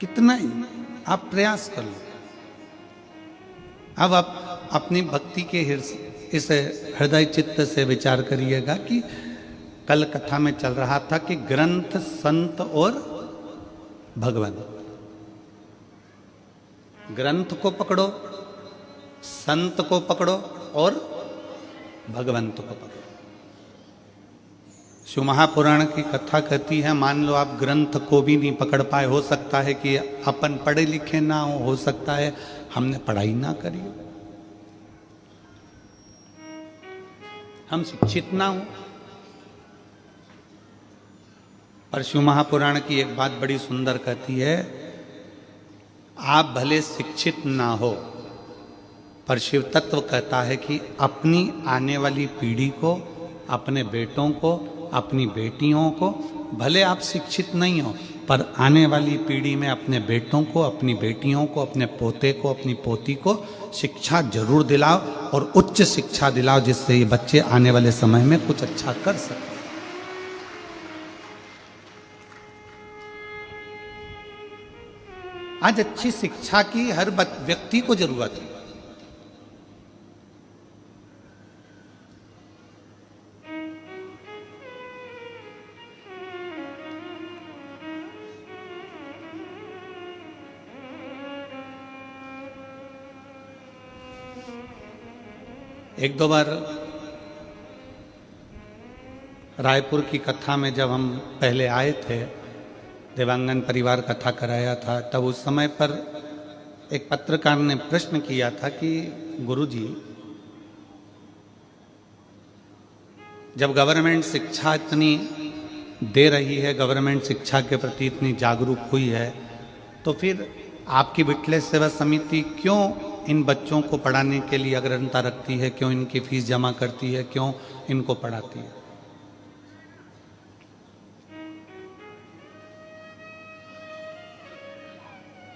कितना ही आप प्रयास कर लो। अब आप अपनी भक्ति के इस हृदय चित्त से विचार करिएगा कि कल कथा में चल रहा था कि ग्रंथ, संत और भगवान। ग्रंथ को पकड़ो, संत को पकड़ो और भगवंत को पकड़ो। शिव महापुराण की कथा कहती है, मान लो आप ग्रंथ को भी नहीं पकड़ पाए, हो सकता है कि अपन पढ़े लिखे ना हो सकता है हमने पढ़ाई ना करी, हम शिक्षित ना हो। पर शिव महापुराण की एक बात बड़ी सुंदर कहती है, आप भले शिक्षित ना हो पर शिव तत्व कहता है कि अपनी आने वाली पीढ़ी को, अपने बेटों को, अपनी बेटियों को, भले आप शिक्षित नहीं हो पर आने वाली पीढ़ी में अपने बेटों को, अपनी बेटियों को, अपने पोते को, अपनी पोती को शिक्षा जरूर दिलाओ और उच्च शिक्षा दिलाओ, जिससे ये बच्चे आने वाले समय में कुछ अच्छा कर सकें। आज अच्छी शिक्षा की हर व्यक्ति को जरूरत है। एक दो बार रायपुर की कथा में जब हम पहले आए थे, देवांगन परिवार कथा कराया था, तब उस समय पर एक पत्रकार ने प्रश्न किया था कि गुरुजी, जब गवर्नमेंट शिक्षा इतनी दे रही है, गवर्नमेंट शिक्षा के प्रति इतनी जागरूक हुई है, तो फिर आपकी विठले सेवा समिति क्यों इन बच्चों को पढ़ाने के लिए अग्रता रखती है, क्यों इनकी फीस जमा करती है, क्यों इनको पढ़ाती है?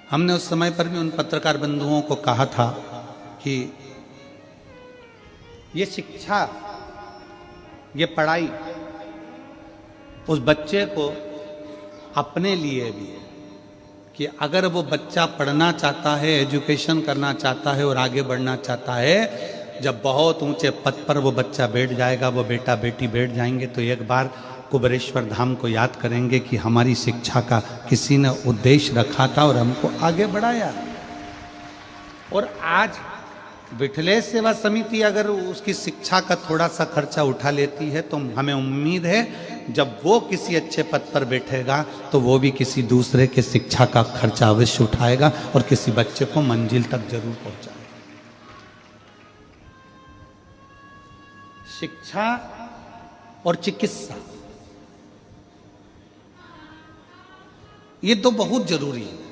हमने उस समय पर भी उन पत्रकार बंधुओं को कहा था कि ये शिक्षा, ये पढ़ाई उस बच्चे को अपने लिए भी है कि अगर वो बच्चा पढ़ना चाहता है, एजुकेशन करना चाहता है और आगे बढ़ना चाहता है, जब बहुत ऊंचे पद पर वो बच्चा बैठ जाएगा, वो बेटा बेटी बैठ जाएंगे, तो एक बार कुबेरेश्वर धाम को याद करेंगे कि हमारी शिक्षा का किसी ने उद्देश्य रखा था और हमको आगे बढ़ाया। और आज विठलेश सेवा समिति अगर उसकी शिक्षा का थोड़ा सा खर्चा उठा लेती है, तो हमें उम्मीद है जब वो किसी अच्छे पद पर बैठेगा तो वो भी किसी दूसरे के शिक्षा का खर्चा अवश्य उठाएगा और किसी बच्चे को मंजिल तक जरूर पहुंचाएगा। शिक्षा और चिकित्सा, ये तो बहुत जरूरी है।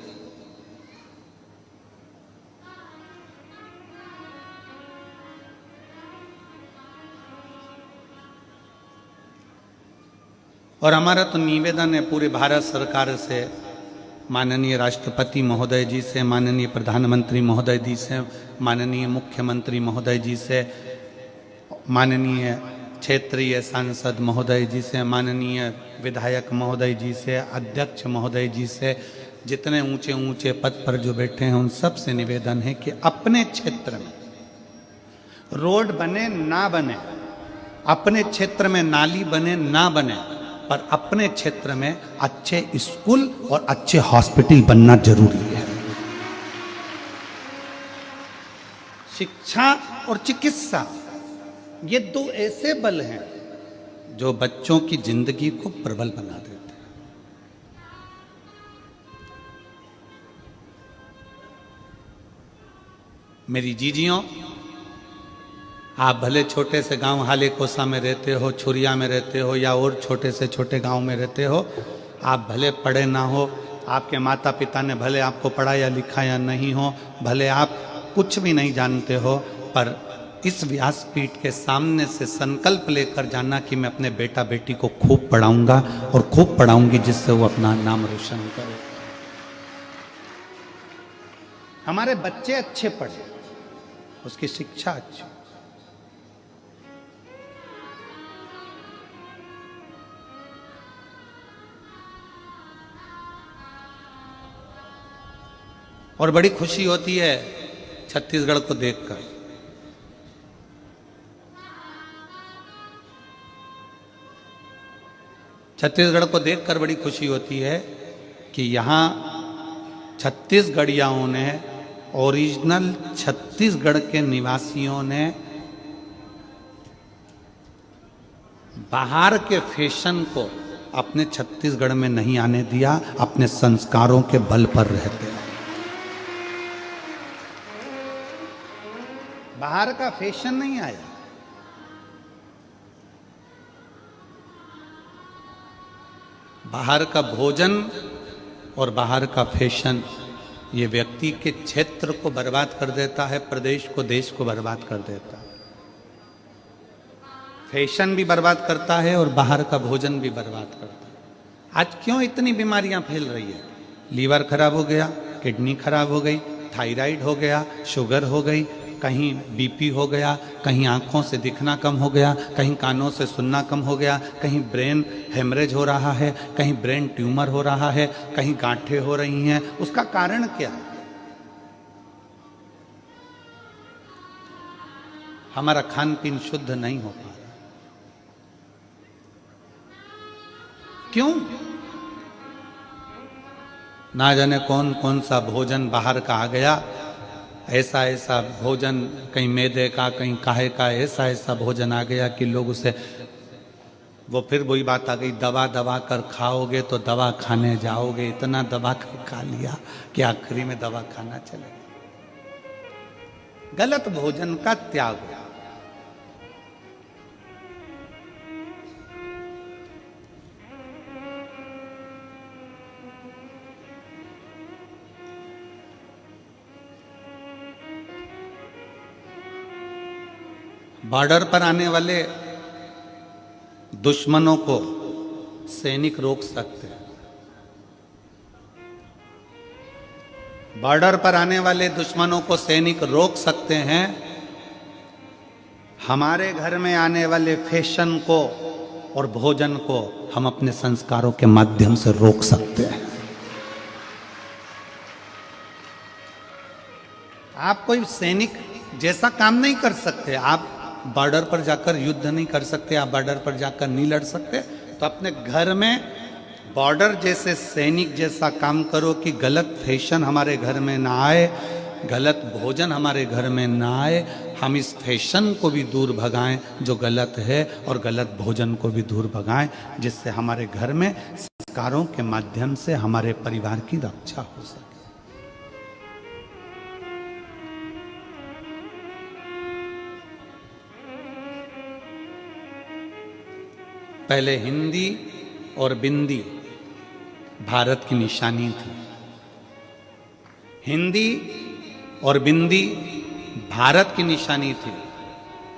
और हमारा तो निवेदन है पूरे भारत सरकार से, माननीय राष्ट्रपति महोदय जी से, माननीय प्रधानमंत्री महोदय जी से, माननीय मुख्यमंत्री महोदय जी से, माननीय क्षेत्रीय सांसद महोदय जी से, माननीय विधायक महोदय जी से, अध्यक्ष महोदय जी से, जितने ऊंचे ऊंचे पद पर जो बैठे हैं उन सब से निवेदन है कि अपने क्षेत्र में रोड बने ना बने, अपने क्षेत्र में नाली बने ना बने, पर अपने क्षेत्र में अच्छे स्कूल और अच्छे हॉस्पिटल बनना जरूरी है। शिक्षा और चिकित्सा, ये दो ऐसे बल हैं जो बच्चों की जिंदगी को प्रबल बना देते हैं। मेरी जीजियों, आप भले छोटे से गांव हाले कोसा में रहते हो, छुरिया में रहते हो, या और छोटे से छोटे गांव में रहते हो, आप भले पढ़े ना हो, आपके माता पिता ने भले आपको पढ़ाया लिखाया नहीं हो, भले आप कुछ भी नहीं जानते हो, पर इस व्यासपीठ के सामने से संकल्प लेकर जाना कि मैं अपने बेटा बेटी को खूब पढ़ाऊंगा और खूब पढ़ाऊंगी, जिससे वो अपना नाम रोशन करे। हमारे बच्चे अच्छे पढ़े, उसकी शिक्षा अच्छी। और बड़ी खुशी होती है छत्तीसगढ़ को देखकर। छत्तीसगढ़ को देखकर बड़ी खुशी होती है कि यहाँ छत्तीसगढ़ियाओं ने, ओरिजिनल छत्तीसगढ़ के निवासियों ने बाहर के फैशन को अपने छत्तीसगढ़ में नहीं आने दिया, अपने संस्कारों के बल पर रहते हैं। बाहर का फैशन नहीं आया। बाहर का भोजन और बाहर का फैशन ये व्यक्ति के क्षेत्र को बर्बाद कर देता है, प्रदेश को, देश को बर्बाद कर देता है। फैशन भी बर्बाद करता है और बाहर का भोजन भी बर्बाद करता है। आज क्यों इतनी बीमारियां फैल रही है? लीवर खराब हो गया, किडनी खराब हो गई, थायराइड हो गया, शुगर हो गई, कहीं बीपी हो गया, कहीं आंखों से दिखना कम हो गया, कहीं कानों से सुनना कम हो गया, कहीं ब्रेन हेमरेज हो रहा है, कहीं ब्रेन ट्यूमर हो रहा है, कहीं गांठें हो रही हैं। उसका कारण क्या है? हमारा खान पीन शुद्ध नहीं हो पा रहा। क्यों? ना जाने कौन कौन सा भोजन बाहर का आ गया, ऐसा ऐसा भोजन, कहीं मैदे का, कहीं काहे का, ऐसा ऐसा भोजन आ गया कि लोग उसे, वो फिर वही बात आ गई, दबा दबा कर खाओगे तो दवा खाने जाओगे। इतना दबा कर खा लिया कि आखिरी में दवा खाना चलेगा। गलत भोजन का त्याग। बॉर्डर पर आने वाले दुश्मनों को सैनिक रोक सकते हैं। बॉर्डर पर आने वाले दुश्मनों को सैनिक रोक सकते हैं। हमारे घर में आने वाले फैशन को और भोजन को हम अपने संस्कारों के माध्यम से रोक सकते हैं। आप कोई सैनिक जैसा काम नहीं कर सकते। आप बॉर्डर पर जाकर युद्ध नहीं कर सकते, आप बॉर्डर पर जाकर नहीं लड़ सकते। तो अपने घर में बॉर्डर जैसे सैनिक जैसा काम करो कि गलत फैशन हमारे घर में ना आए, गलत भोजन हमारे घर में ना आए। हम इस फैशन को भी दूर भगाएं जो गलत है, और गलत भोजन को भी दूर भगाएं, जिससे हमारे घर में संस्कारों के माध्यम से हमारे परिवार की रक्षा हो सके। पहले हिंदी और बिंदी भारत की निशानी थी। हिंदी और बिंदी भारत की निशानी थी।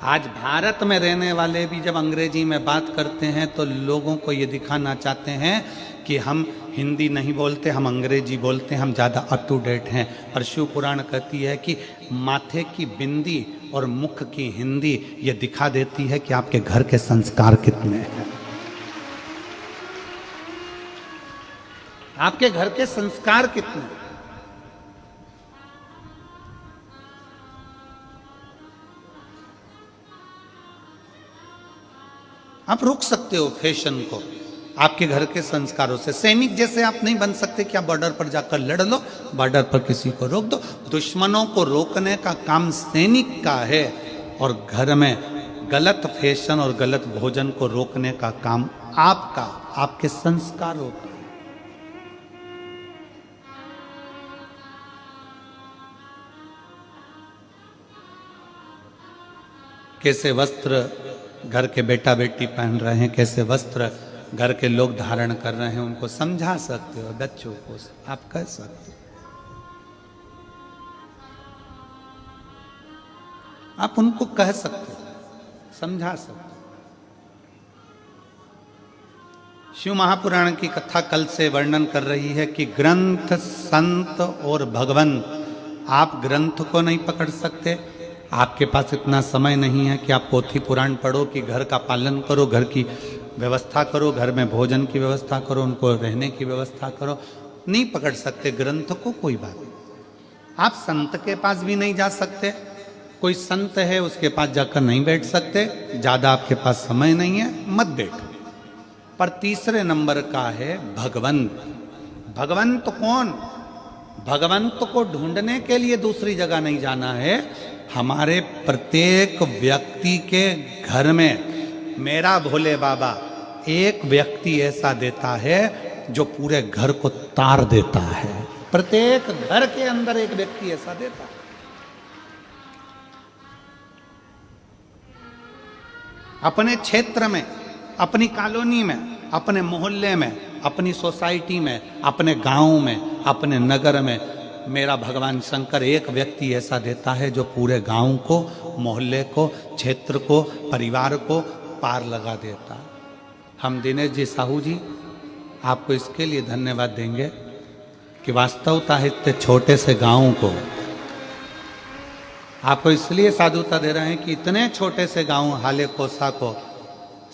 आज भारत में रहने वाले भी जब अंग्रेजी में बात करते हैं तो लोगों को ये दिखाना चाहते हैं कि हम हिंदी नहीं बोलते, हम अंग्रेजी बोलते हैं, हम ज़्यादा अप टू डेट हैं। और शिव पुराण कहती है कि माथे की बिंदी और मुख की हिंदी ये दिखा देती है कि आपके घर के संस्कार कितने हैं, आपके घर के संस्कार कितने। आप रोक सकते हो फैशन को आपके घर के संस्कारों से। सैनिक जैसे आप नहीं बन सकते कि आप बॉर्डर पर जाकर लड़ लो, बॉर्डर पर किसी को रोक दो। दुश्मनों को रोकने का काम सैनिक का है, और घर में गलत फैशन और गलत भोजन को रोकने का काम आपका, आपके संस्कारों का। कैसे वस्त्र घर के बेटा बेटी पहन रहे हैं, कैसे वस्त्र घर के लोग धारण कर रहे हैं, उनको समझा सकते हो। बच्चों को आप कह सकते हो, आप उनको कह सकते हो, समझा सकते हो। शिव महापुराण की कथा कल से वर्णन कर रही है कि ग्रंथ, संत और भगवान, आप ग्रंथ को नहीं पकड़ सकते। आपके पास इतना समय नहीं है कि आप पोथी पुराण पढ़ो, कि घर का पालन करो, घर की व्यवस्था करो, घर में भोजन की व्यवस्था करो, उनको रहने की व्यवस्था करो। नहीं पकड़ सकते ग्रंथ को, कोई बात नहीं। आप संत के पास भी नहीं जा सकते, कोई संत है उसके पास जाकर नहीं बैठ सकते, ज्यादा आपके पास समय नहीं है, मत बैठो। पर तीसरे नंबर का है भगवंत। भगवंत कौन? भगवंत को ढूंढने के लिए दूसरी जगह नहीं जाना है, हमारे प्रत्येक व्यक्ति के घर में मेरा भोले बाबा एक व्यक्ति ऐसा देता है जो पूरे घर को तार देता है। प्रत्येक घर के अंदर एक व्यक्ति ऐसा देता है। अपने क्षेत्र में, अपनी कॉलोनी में, अपने मोहल्ले में, अपनी सोसाइटी में, अपने गांव में, अपने नगर में मेरा भगवान शंकर एक व्यक्ति ऐसा देता है जो पूरे गांव को, मोहल्ले को, क्षेत्र को, परिवार को पार लगा देता है। हम दिनेश जी साहू जी आपको इसके लिए धन्यवाद देंगे कि वास्तवता इतने छोटे से गांव को आपको इसलिए साधुता दे रहे हैं कि इतने छोटे से गांव हाले कोसा को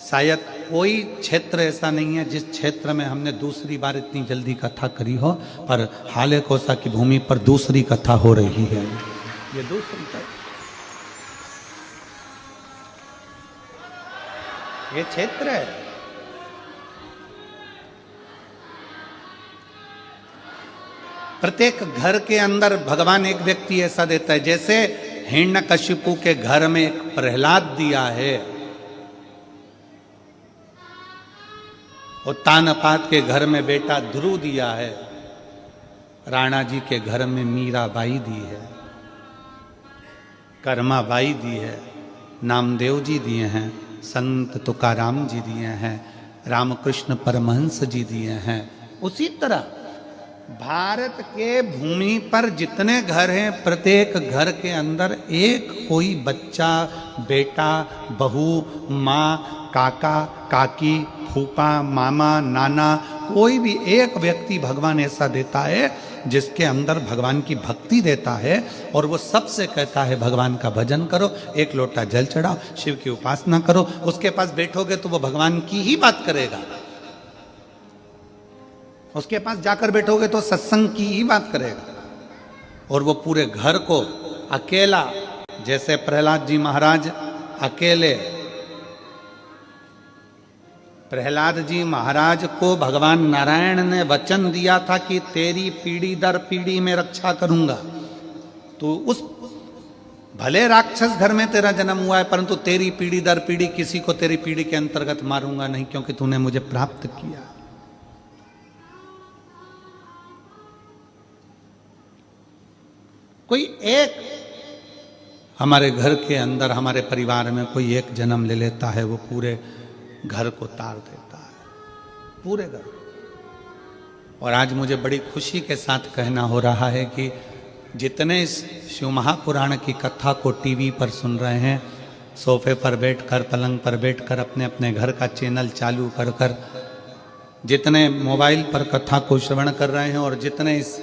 शायद कोई क्षेत्र ऐसा नहीं है जिस क्षेत्र में हमने दूसरी बार इतनी जल्दी कथा करी हो, पर हाले कोसा की भूमि पर दूसरी कथा हो रही है। ये दूसरी ये क्षेत्र है। प्रत्येक घर के अंदर भगवान एक व्यक्ति ऐसा देता है। जैसे हिरण्यकशिपु के घर में एक प्रहलाद दिया है, उत्तानपाद के घर में बेटा ध्रुव दिया है, राणा जी के घर में मीराबाई दी है, कर्माबाई दी है, नामदेव जी दिए हैं, संत तुकाराम जी दिए हैं, रामकृष्ण परमहंस जी दिए हैं। उसी तरह भारत के भूमि पर जितने घर हैं, प्रत्येक घर के अंदर एक कोई बच्चा, बेटा, बहू, माँ, काका, काकी, फूफा, मामा, नाना, कोई भी एक व्यक्ति भगवान ऐसा देता है जिसके अंदर भगवान की भक्ति देता है, और वो सबसे कहता है भगवान का भजन करो, एक लोटा जल चढ़ाओ, शिव की उपासना करो। उसके पास बैठोगे तो वो भगवान की ही बात करेगा, उसके पास जाकर बैठोगे तो सत्संग की ही बात करेगा। और वो पूरे घर को अकेला, जैसे प्रहलाद जी महाराज अकेले, प्रहलाद जी महाराज को भगवान नारायण ने वचन दिया था कि तेरी पीढ़ी दर पीढ़ी में रक्षा करूंगा। तो उस भले राक्षस घर में तेरा जन्म हुआ है, परंतु तेरी पीढ़ी दर पीढ़ी किसी को तेरी पीढ़ी के अंतर्गत मारूंगा नहीं, क्योंकि तूने मुझे प्राप्त किया। कोई एक हमारे घर के अंदर, हमारे परिवार में कोई एक जन्म ले लेता है, वो पूरे घर को तार देता है, पूरे घर। और आज मुझे बड़ी खुशी के साथ कहना हो रहा है कि जितने इस शिव महापुराण की कथा को टीवी पर सुन रहे हैं, सोफे पर बैठकर, पलंग पर बैठकर, अपने अपने घर का चैनल चालू कर कर, जितने मोबाइल पर कथा को श्रवण कर रहे हैं, और जितने इस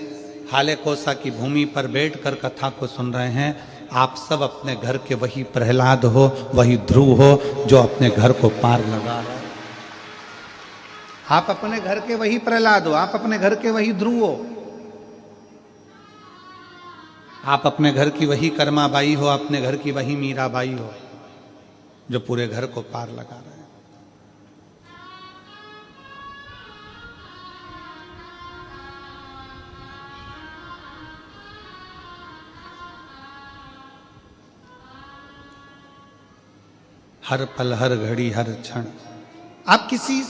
हाले कोसा की भूमि पर बैठकर कथा को सुन रहे हैं, आप सब अपने घर के वही प्रहलाद हो, वही ध्रुव हो जो अपने घर को पार लगा रहे हैं। आप अपने घर के वही प्रहलाद हो, आप अपने घर के वही ध्रुव हो, आप अपने घर की वही कर्माबाई हो, अपने घर की वही मीराबाई हो जो पूरे घर को पार लगा रहे हैं। हर पल, हर घड़ी, हर क्षण। आप किसी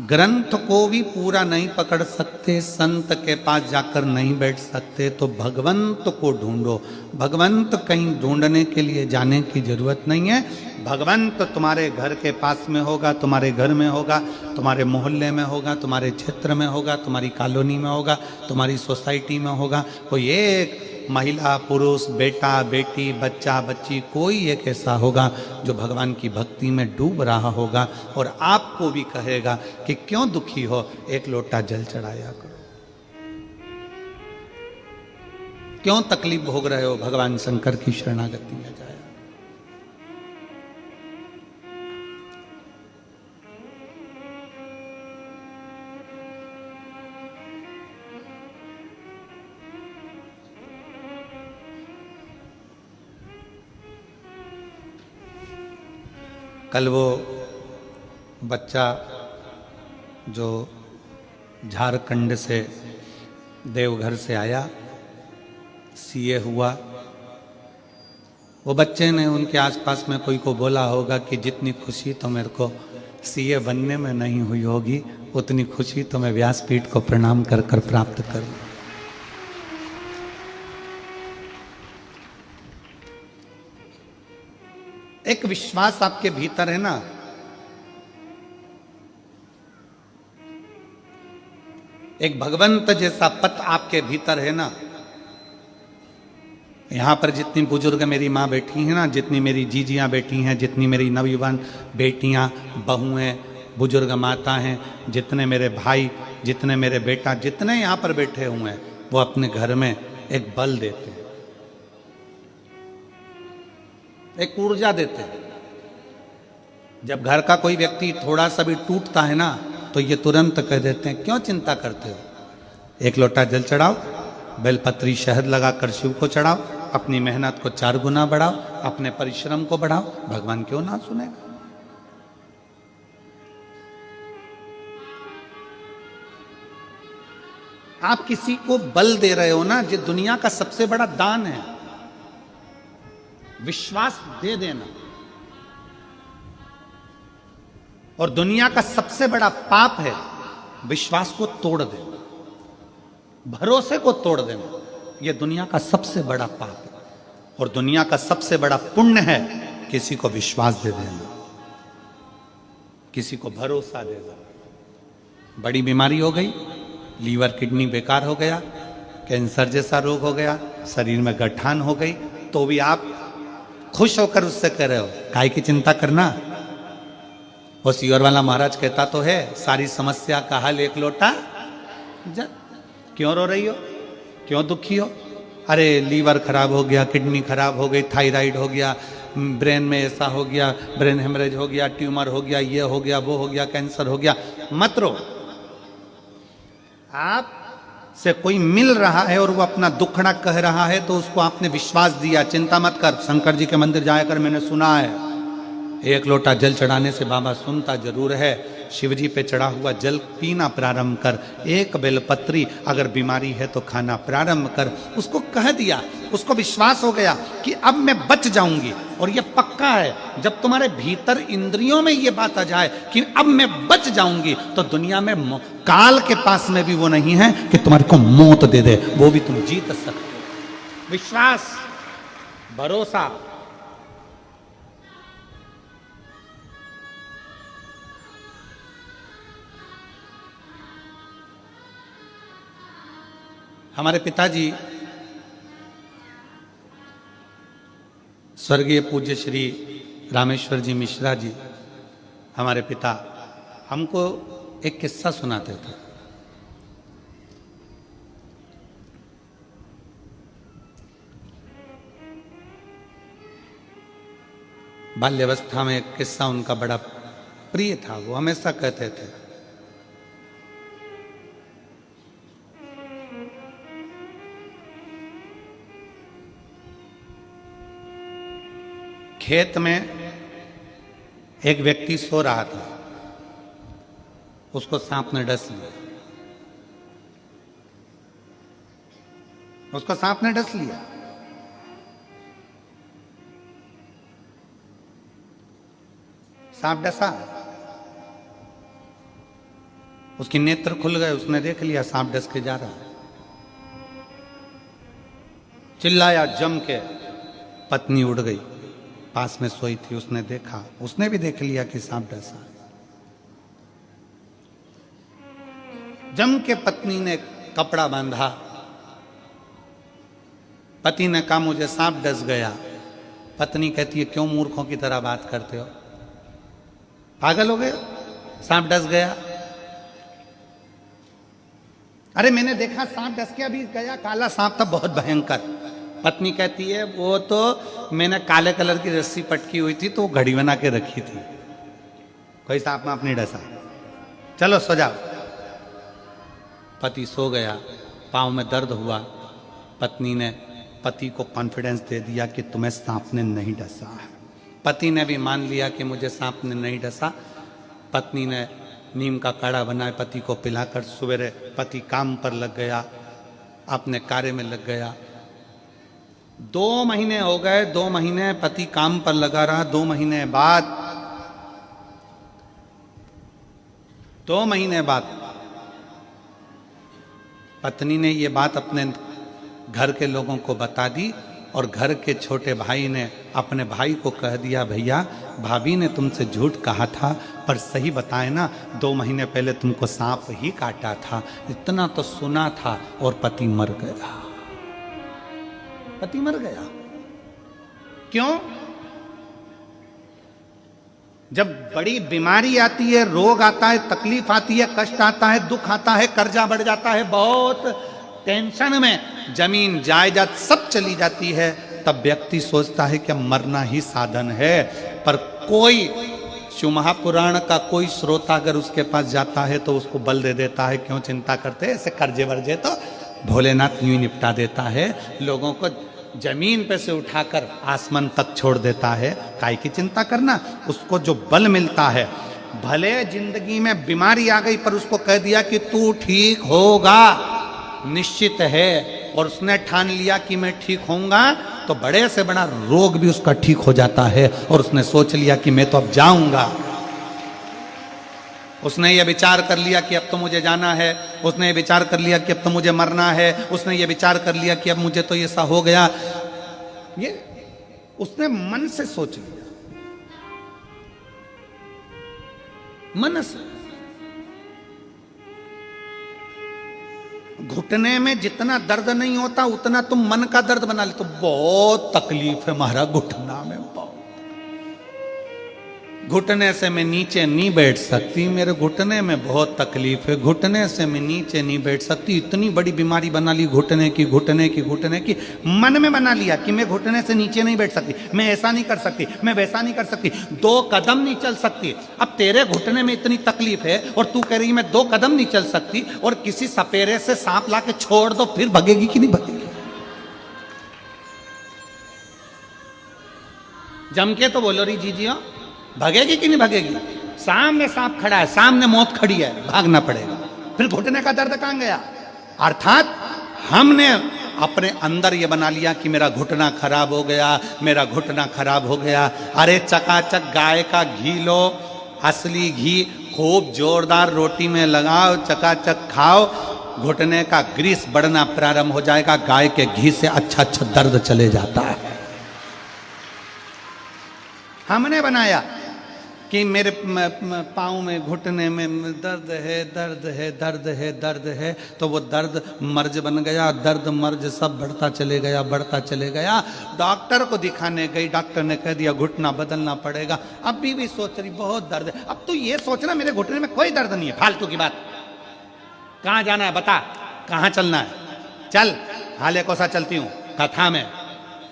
ग्रंथ को भी पूरा नहीं पकड़ सकते, संत के पास जाकर नहीं बैठ सकते, तो भगवंत को ढूंढो। भगवंत कहीं ढूंढने के लिए जाने की जरूरत नहीं है। भगवंत तुम्हारे घर के पास में होगा, तुम्हारे घर में होगा, तुम्हारे मोहल्ले में होगा, तुम्हारे क्षेत्र में होगा, तुम्हारी कॉलोनी में होगा, तुम्हारी सोसाइटी में होगा। कोई एक महिला, पुरुष, बेटा, बेटी, बच्चा, बच्ची, कोई एक ऐसा होगा जो भगवान की भक्ति में डूब रहा होगा और आपको भी कहेगा कि क्यों दुखी हो, एक लोटा जल चढ़ाया करो। क्यों तकलीफ भोग रहे हो, भगवान शंकर की शरणागति में जाए। कल वो बच्चा जो झारखंड से देवघर से आया, सीए हुआ, वो बच्चे ने उनके आसपास में कोई को बोला होगा कि जितनी खुशी तो मेरे को सीए बनने में नहीं हुई होगी उतनी खुशी तो मैं व्यासपीठ को प्रणाम कर कर प्राप्त करूं। एक विश्वास आपके भीतर है ना, एक भगवंत जैसा पत आपके भीतर है ना। यहां पर जितनी बुजुर्ग मेरी माँ बैठी हैं ना, जितनी मेरी जीजियां बैठी हैं, जितनी मेरी नवयुवान बेटियां बहुएं बुजुर्ग माता हैं, जितने मेरे भाई, जितने मेरे बेटा, जितने यहां पर बैठे हुए हैं, वो अपने घर में एक बल देते हैं, एक ऊर्जा देते हैं। जब घर का कोई व्यक्ति थोड़ा सा भी टूटता है ना तो ये तुरंत कह देते हैं क्यों चिंता करते हो, एक लोटा जल चढ़ाओ, बेलपत्री शहद लगाकर शिव को चढ़ाओ, अपनी मेहनत को 4 गुना बढ़ाओ, अपने परिश्रम को बढ़ाओ, भगवान क्यों ना सुनेगा। आप किसी को बल दे रहे हो ना, ये दुनिया का सबसे बड़ा दान है, विश्वास दे देना। और दुनिया का सबसे बड़ा पाप है विश्वास को तोड़ देना, भरोसे को तोड़ देना। यह दुनिया का सबसे बड़ा पाप है। और दुनिया का सबसे बड़ा पुण्य है किसी को विश्वास दे देना, किसी को भरोसा दे देना। बड़ी बीमारी हो गई, लीवर किडनी बेकार हो गया, कैंसर जैसा रोग हो गया, शरीर में गठान हो गई, तो भी आप खुश होकर उससे कह रहे हो काय की चिंता करना। वो सीवर वाला महाराज कहता तो है सारी समस्या का हल एक लोटा जल। क्यों रो रही हो, क्यों दुखी हो? अरे लीवर खराब हो गया, किडनी खराब हो गई, थायराइड हो गया, ब्रेन में ऐसा हो गया, ब्रेन हेमरेज हो गया, ट्यूमर हो गया, ये हो गया, वो हो गया, कैंसर हो गया। मत रो। आप से कोई मिल रहा है और वो अपना दुखड़ा कह रहा है तो उसको आपने विश्वास दिया, चिंता मत कर, शंकर जी के मंदिर जाया कर, मैंने सुना है एक लोटा जल चढ़ाने से बाबा सुनता जरूर है। शिव जी पे चढ़ा हुआ जल पीना प्रारंभ कर, एक बेलपत्री अगर बीमारी है तो खाना प्रारंभ कर। उसको कह दिया, उसको विश्वास हो गया कि अब मैं बच जाऊंगी। और ये पक्का है, जब तुम्हारे भीतर इंद्रियों में ये बात आ जाए कि अब मैं बच जाऊंगी, तो दुनिया में काल के पास में भी वो नहीं है कि तुम्हारे को मौत दे दे, वो भी तुम जीत सकते हो। विश्वास, भरोसा। हमारे पिताजी स्वर्गीय पूज्य श्री रामेश्वर जी मिश्रा जी, हमारे पिता, हमको एक किस्सा सुनाते थे। बाल्यावस्था में एक किस्सा उनका बड़ा प्रिय था, वो हमेशा कहते थे खेत में एक व्यक्ति सो रहा था, उसको सांप ने डस लिया, उसको सांप ने डस लिया। सांप डसा, उसके नेत्र खुल गए, उसने देख लिया सांप डस के जा रहा है। चिल्लाया जम के, पत्नी उड़ गई, पास में सोई थी, उसने देखा, उसने भी देख लिया कि सांप डसा। जम के पत्नी ने कपड़ा बांधा, पति ने कहा मुझे सांप डस गया। पत्नी कहती है क्यों मूर्खों की तरह बात करते हो, पागल हो गए, सांप डस गया। अरे मैंने देखा सांप डस के अभी गया, काला सांप था बहुत भयंकर। पत्नी कहती है वो तो मैंने काले कलर की रस्सी पटकी हुई थी तो वो घड़ी बना के रखी थी, कोई सांप में अपनी डसा, चलो सो जाओ। पति सो गया, पांव में दर्द हुआ, पत्नी ने पति को कॉन्फिडेंस दे दिया कि तुम्हें सांप ने नहीं डसा है, पति ने भी मान लिया कि मुझे सांप ने नहीं डसा। पत्नी ने नीम का काढ़ा बनाए पति को पिलाकर सवेरे पति काम पर लग गया, अपने कार्य में लग गया। 2 महीने हो गए, 2 महीने पति काम पर लगा रहा। 2 महीने बाद पत्नी ने ये बात अपने घर के लोगों को बता दी और घर के छोटे भाई ने अपने भाई को कह दिया, भैया भाभी ने तुमसे झूठ कहा था, पर सही बताए ना, 2 महीने पहले तुमको सांप ही काटा था। इतना तो सुना था और पति मर गया। पति मर गया। क्यों? जब बड़ी बीमारी आती है, रोग आता है, तकलीफ आती है, कष्ट आता है, दुख आता है, कर्जा बढ़ जाता है, बहुत टेंशन में जमीन जायदाद सब चली जाती है, तब व्यक्ति सोचता है कि मरना ही साधन है। पर कोई शिव महापुराण का कोई श्रोता अगर उसके पास जाता है तो उसको बल दे देता है, क्यों चिंता करते हैं, ऐसे कर्जे वर्जे तो भोलेनाथ यूं निपटा देता है, लोगों को जमीन पे से उठाकर आसमान तक छोड़ देता है। काय की चिंता करना। उसको जो बल मिलता है, भले जिंदगी में बीमारी आ गई पर उसको कह दिया कि तू ठीक होगा, निश्चित है, और उसने ठान लिया कि मैं ठीक होऊंगा, तो बड़े से बड़ा रोग भी उसका ठीक हो जाता है। और उसने सोच लिया कि मैं तो अब जाऊंगा, उसने ये विचार कर लिया कि अब तो मुझे जाना है, उसने ये विचार कर लिया कि अब तो मुझे मरना है, उसने ये विचार कर लिया कि अब मुझे तो ऐसा हो गया। ये उसने मन से सोच लिया, मन से। घुटने में जितना दर्द नहीं होता उतना तुम मन का दर्द बना ले, तो बहुत तकलीफ है महाराज घुटना में, बहुत। घुटने से मैं नीचे नहीं बैठ सकती, मेरे घुटने में बहुत तकलीफ है, घुटने से मैं नीचे नहीं बैठ सकती। इतनी बड़ी बीमारी बना ली घुटने की, घुटने की, घुटने की। मन में बना लिया कि मैं घुटने से नीचे नहीं बैठ सकती, मैं ऐसा नहीं कर सकती, मैं वैसा नहीं कर सकती, 2 कदम नहीं चल सकती। अब तेरे घुटने में इतनी तकलीफ है और तू कह रही मैं 2 कदम नहीं चल सकती, और किसी सपेरे से सांप ला के छोड़ दो, फिर भगेगी कि नहीं भगेगी? जम के तो बोलो रही जीजियो, भगेगी कि नहीं भगेगी? सामने सांप खड़ा है, सामने मौत खड़ी है, भागना पड़ेगा। फिर घुटने का दर्द कहां गया? अर्थात हमने अपने अंदर ये बना लिया कि मेरा घुटना खराब हो गया, मेरा घुटना खराब हो गया। अरे चकाचक गाय का घी लो, असली घी, खूब जोरदार रोटी में लगाओ, चकाचक खाओ, घुटने का ग्रीस बढ़ना प्रारंभ हो जाएगा। गाय के घी से अच्छा अच्छा दर्द चले जाता है। हमने बनाया कि मेरे पाँव में, घुटने में दर्द है, दर्द है, दर्द है, दर्द है, तो वो दर्द मर्ज बन गया। दर्द मर्ज सब बढ़ता चले गया, बढ़ता चले गया। डॉक्टर को दिखाने गई, डॉक्टर ने कह दिया घुटना बदलना पड़ेगा। अभी भी सोच रही बहुत दर्द है। अब तो ये सोचना मेरे घुटने में कोई दर्द नहीं है, फालतू की बात। कहाँ जाना है बता, कहाँ चलना है, चल। हाले कोसा चलती हूँ कथा में,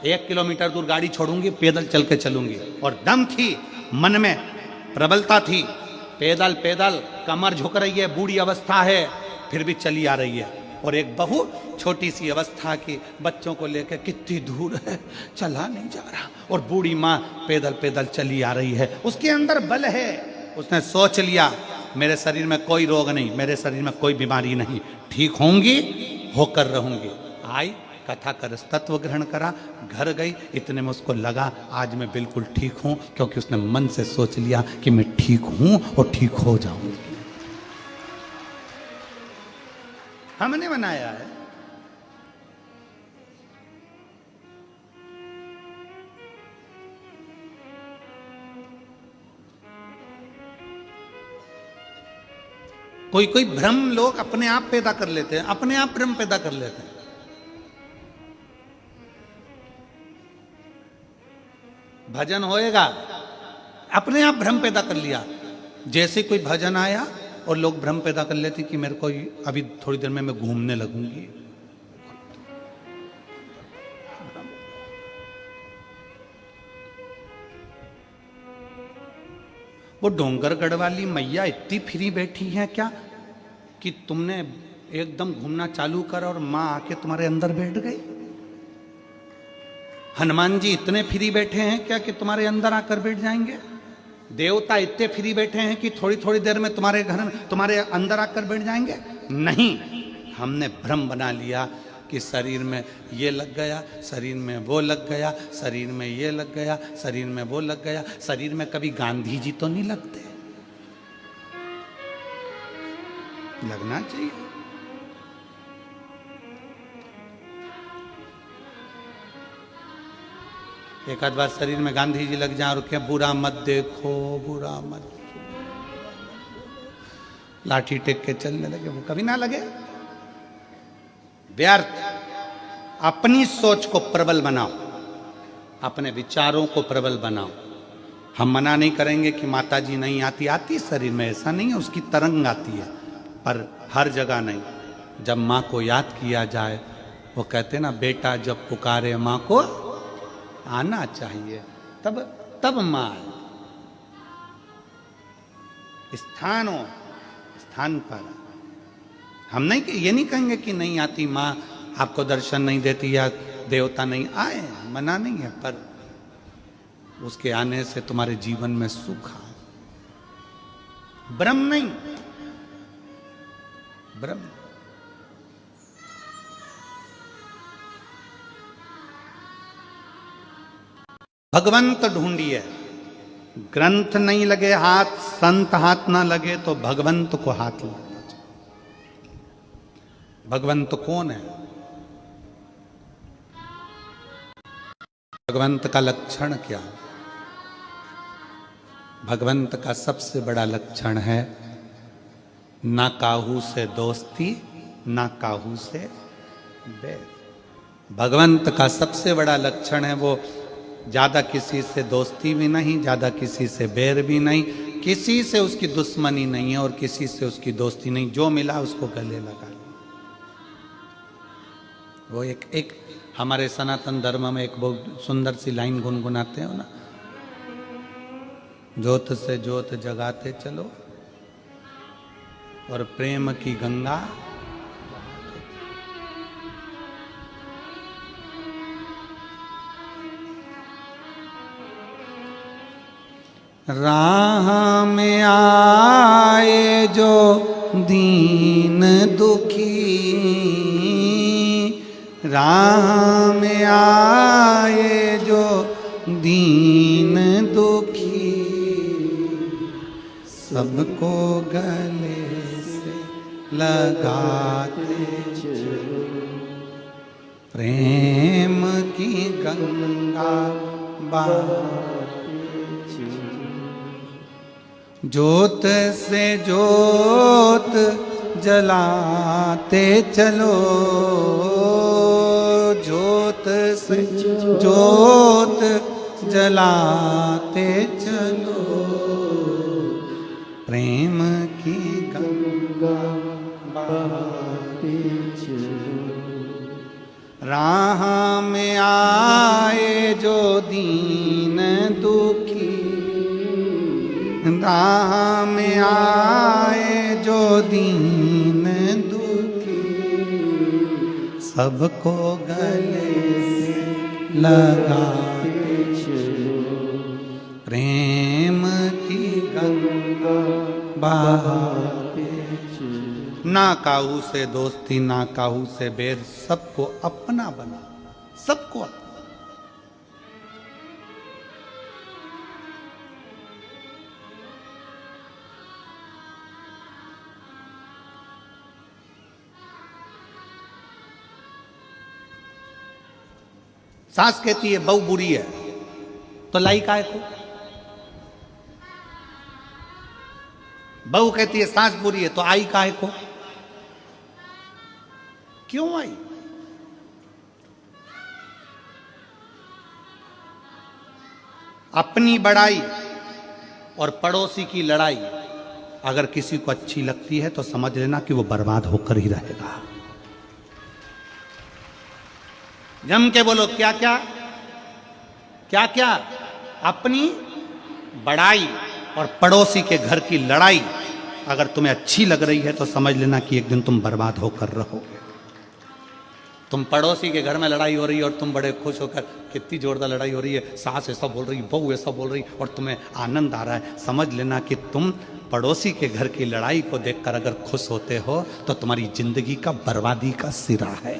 1 किलोमीटर दूर गाड़ी छोड़ूंगी, पैदल चल के चलूंगी। और दम थी, मन में प्रबलता थी, पैदल पैदल कमर झुक रही है, बूढ़ी अवस्था है, फिर भी चली आ रही है। और एक बहू छोटी सी अवस्था की बच्चों को लेकर कितनी दूर है, चला नहीं जा रहा, और बूढ़ी माँ पैदल पैदल चली आ रही है। उसके अंदर बल है, उसने सोच लिया मेरे शरीर में कोई रोग नहीं, मेरे शरीर में कोई बीमारी नहीं, ठीक होंगी, होकर रहूंगी। आई, कथा कर तत्व ग्रहण करा, घर गई, इतने में उसको लगा आज मैं बिल्कुल ठीक हूं, क्योंकि उसने मन से सोच लिया कि मैं ठीक हूं और ठीक हो जाऊंगी। हमने बनाया है। कोई कोई भ्रम लोग अपने आप पैदा कर लेते हैं, अपने आप भ्रम पैदा कर लेते हैं। भजन होएगा, अपने आप भ्रम पैदा कर लिया। जैसे कोई भजन आया और लोग भ्रम पैदा कर लेते कि मेरे को अभी थोड़ी देर में मैं घूमने लगूंगी। वो डोंगरगढ़ वाली मैया इतनी फ्री बैठी है क्या कि तुमने एकदम घूमना चालू कर और मां आके तुम्हारे अंदर बैठ गई? हनुमान जी इतने फ्री बैठे हैं क्या कि तुम्हारे अंदर आकर बैठ जाएंगे? देवता इतने फ्री बैठे हैं कि थोड़ी थोड़ी देर में तुम्हारे घर में, तुम्हारे अंदर आकर बैठ जाएंगे? नहीं, हमने भ्रम बना लिया कि शरीर में ये लग गया, शरीर में वो लग गया, शरीर में ये लग गया, शरीर में वो लग गया। शरीर में कभी गांधी जी तो नहीं लगते, लगना चाहिए। एक आध बार शरीर में गांधी जी लग जाए और क्या, बुरा मत देखो, बुरा मत, लाठी टेक के चलने लगे, वो कभी ना लगे। व्यर्थ। अपनी सोच को प्रबल बनाओ, अपने विचारों को प्रबल बनाओ। हम मना नहीं करेंगे कि माता जी नहीं आती, आती शरीर में, ऐसा नहीं है, उसकी तरंग आती है, पर हर जगह नहीं। जब माँ को याद किया जाए, वो कहते ना, बेटा जब पुकारे माँ को आना चाहिए, तब माँ आए। स्थान पर हम नहीं, ये नहीं कहेंगे कि नहीं आती माँ, आपको दर्शन नहीं देती या देवता नहीं आए, मना नहीं है, पर उसके आने से तुम्हारे जीवन में सुख आए। ब्रह्म नहीं, ब्रह्म। भगवंत ढूंढिए, ग्रंथ नहीं लगे हाथ, संत हाथ ना लगे तो भगवंत को हाथ लगना चाहिए। भगवंत कौन है? भगवंत का लक्षण क्या? भगवंत का सबसे बड़ा लक्षण है ना काहू से दोस्ती, ना काहू से बैर। भगवंत का सबसे बड़ा लक्षण है वो ज्यादा किसी से दोस्ती भी नहीं, ज्यादा किसी से बैर भी नहीं, किसी से उसकी दुश्मनी नहीं है और किसी से उसकी दोस्ती नहीं। जो मिला उसको गले लगा लिया। वो एक हमारे सनातन धर्म में एक बहुत सुंदर सी लाइन गुनगुनाते हो ना, ज्योत से ज्योत जगाते चलो और प्रेम की गंगा। राह में आए जो दीन दुखी, राह में आए जो दीन दुखी, सबको गले से लगाते चलो, प्रेम की गंगा बहाते चलो। ज्योत से ज्योत जलाते चलो, ज्योत से ज्योत जलाते चलो, प्रेम की गंगा बहाते चलो। राह में आए जो दीन दुखी, राह में आए जो दीन दुखी, सबको गले से लगाते चलो, प्रेम की गंगा बहाते चलो। ना काहू से दोस्ती, ना काहू से बैर, सबको अपना बना, सबको अपना। सास कहती है बहू बुरी है तो लाई काय को? बहू कहती है सास बुरी है तो आई काय को? क्यों आई? अपनी बड़ाई और पड़ोसी की लड़ाई अगर किसी को अच्छी लगती है तो समझ लेना कि वो बर्बाद होकर ही रहेगा। जम के बोलो क्या क्या क्या क्या? अपनी बड़ाई और पड़ोसी के घर की लड़ाई अगर तुम्हें अच्छी लग रही है तो समझ लेना कि एक दिन तुम बर्बाद होकर रहोगे। तुम पड़ोसी के घर में लड़ाई हो रही है और तुम बड़े खुश होकर, कितनी जोरदार लड़ाई हो रही है, सास ऐसा बोल रही, बहू ऐसा बोल रही, और तुम्हें आनंद आ रहा है। समझ लेना कि तुम पड़ोसी के घर की लड़ाई को देखकर अगर खुश होते हो तो तुम्हारी जिंदगी का बर्बादी का सिरा है।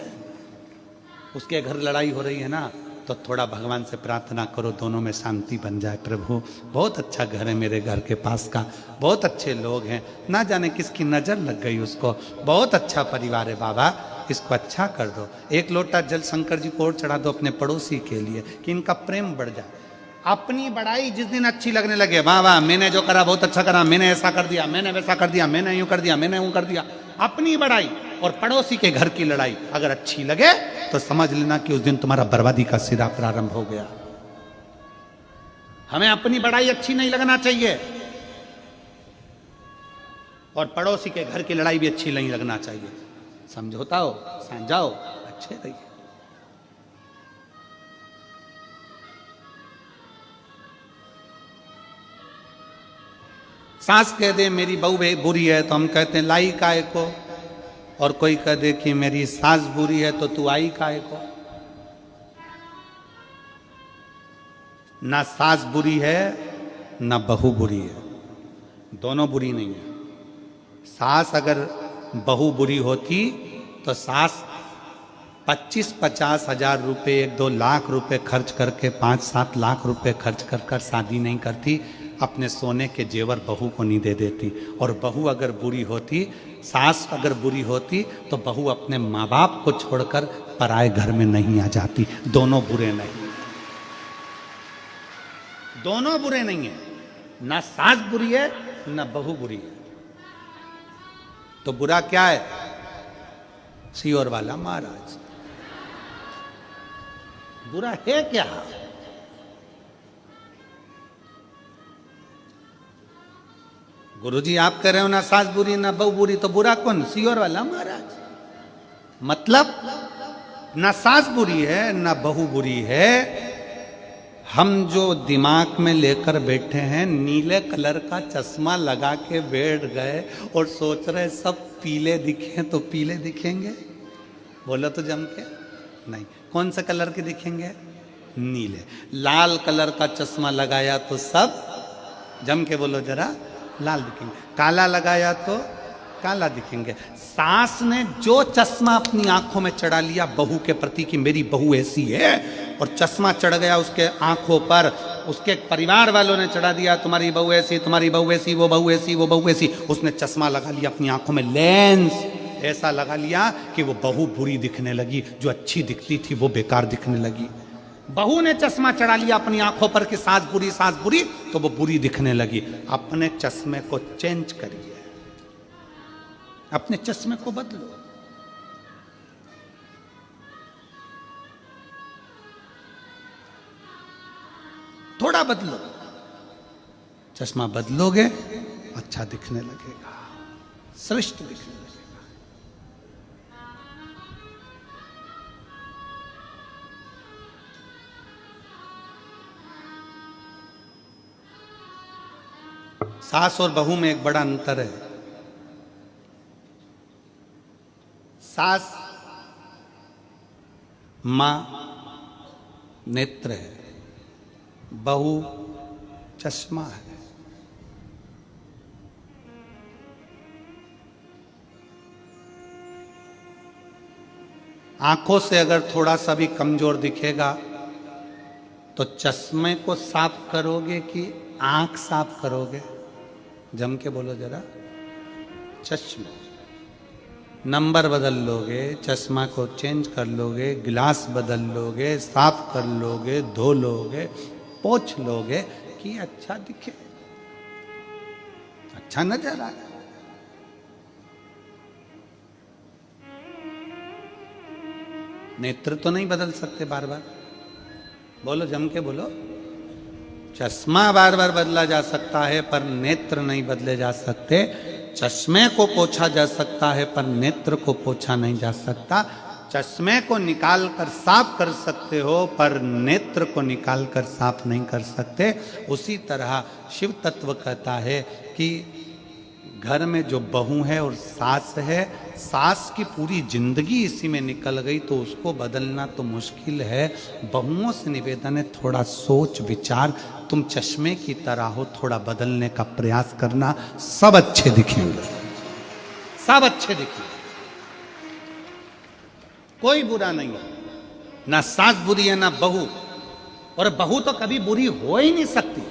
उसके घर लड़ाई हो रही है ना, तो थोड़ा भगवान से प्रार्थना करो दोनों में शांति बन जाए। प्रभु बहुत अच्छा घर है मेरे घर के पास का, बहुत अच्छे लोग हैं, ना जाने किसकी नज़र लग गई उसको, बहुत अच्छा परिवार है बाबा, इसको अच्छा कर दो। एक लोटा जल शंकर जी को और चढ़ा दो अपने पड़ोसी के लिए कि इनका प्रेम बढ़ जाए। अपनी बड़ाई जिस दिन अच्छी लगने लगे, वाह वाह मैंने जो करा बहुत अच्छा करा, मैंने ऐसा कर दिया, मैंने वैसा कर दिया, मैंने यूं कर दिया, मैंने यूं कर दिया, अपनी बड़ाई और पड़ोसी के घर की लड़ाई अगर अच्छी लगे तो समझ लेना कि उस दिन तुम्हारा बर्बादी का सिरा प्रारंभ हो गया। हमें अपनी बड़ाई अच्छी नहीं लगना चाहिए और पड़ोसी के घर की लड़ाई भी अच्छी नहीं लगना चाहिए। समझौता हो, समझाओ, अच्छे रहिए। सास कह दे मेरी बहू बुरी है तो हम कहते हैं लाई काय को, और कोई कह दे कि मेरी सास बुरी है तो तू आई काय को। ना सास बुरी है ना बहू बुरी है, दोनों बुरी नहीं है। सास अगर बहू बुरी होती तो सास 25-50 हजार रुपये, 1-2 लाख रुपए खर्च करके 5-7 लाख रुपए खर्च कर कर शादी नहीं करती, अपने सोने के जेवर बहू को नहीं दे देती। और बहू अगर बुरी होती, सास अगर बुरी होती तो बहू अपने माँ बाप को छोड़कर पराए घर में नहीं आ जाती। दोनों बुरे नहीं, दोनों बुरे नहीं है, ना सास बुरी है ना बहू बुरी है। तो बुरा क्या है? सियोर वाला महाराज बुरा है क्या? गुरुजी आप कह रहे हो ना सास बुरी ना बहू बुरी, तो बुरा कौन? सियोर वाला महाराज। मतलब ना सास बुरी है ना बहू बुरी है, हम जो दिमाग में लेकर बैठे हैं, नीले कलर का चश्मा लगा के बैठ गए और सोच रहे सब पीले दिखे तो पीले दिखेंगे। बोलो तो जम के नहीं। कौन से कलर के दिखेंगे? नीले। लाल कलर का चश्मा लगाया तो सब जम के बोलो जरा लाल दिखेंगे, काला लगाया तो काला दिखेंगे। सास ने जो चश्मा अपनी आंखों में चढ़ा लिया बहू के प्रति कि मेरी बहू ऐसी है, और चश्मा चढ़ गया उसके आंखों पर, उसके परिवार वालों ने चढ़ा दिया तुम्हारी बहू ऐसी, तुम्हारी बहू ऐसी, वो बहू ऐसी, वो बहू ऐसी, उसने चश्मा लगा लिया अपनी आंखों में, लेंस ऐसा लगा लिया कि वो बहू बुरी दिखने लगी, जो अच्छी दिखती थी वो बेकार दिखने लगी। बहू ने चश्मा चढ़ा लिया अपनी आंखों पर कि सास बुरी, तो वो बुरी दिखने लगी। अपने चश्मे को चेंज करिए, अपने चश्मे को बदलो। थोड़ा बदलो, चश्मा बदलोगे अच्छा दिखने लगेगा, श्रेष्ठ दिखने लगेगा। सास और बहू में एक बड़ा अंतर है। सास मां नेत्र है, बहू चश्मा है। आंखों से अगर थोड़ा सा भी कमजोर दिखेगा तो चश्मे को साफ करोगे कि आंख साफ करोगे? जम के बोलो जरा। चश्मा, नंबर बदल लोगे, चश्मा को चेंज कर लोगे, गिलास बदल लोगे, साफ कर लोगे, धो लोगे, पोंछ लोगे कि अच्छा दिखे, अच्छा नजर आए। नेत्र तो नहीं बदल सकते बार बार, बोलो जम के बोलो। चश्मा बार बार बदला जा सकता है पर नेत्र नहीं बदले जा सकते। चश्मे को पोछा जा सकता है पर नेत्र को पोछा नहीं जा सकता। चश्मे को निकाल कर साफ कर सकते हो पर नेत्र को निकाल कर साफ नहीं कर सकते। उसी तरह शिव तत्व कहता है कि घर में जो बहू है और सास है, सास की पूरी जिंदगी इसी में निकल गई तो उसको बदलना तो मुश्किल है। बहुओं से निवेदन है, थोड़ा सोच विचार, तुम चश्मे की तरह हो, थोड़ा बदलने का प्रयास करना, सब अच्छे दिखेंगे, सब अच्छे दिखेंगे, कोई बुरा नहीं है। ना सास बुरी है ना बहू, और बहू तो कभी बुरी हो ही नहीं सकती,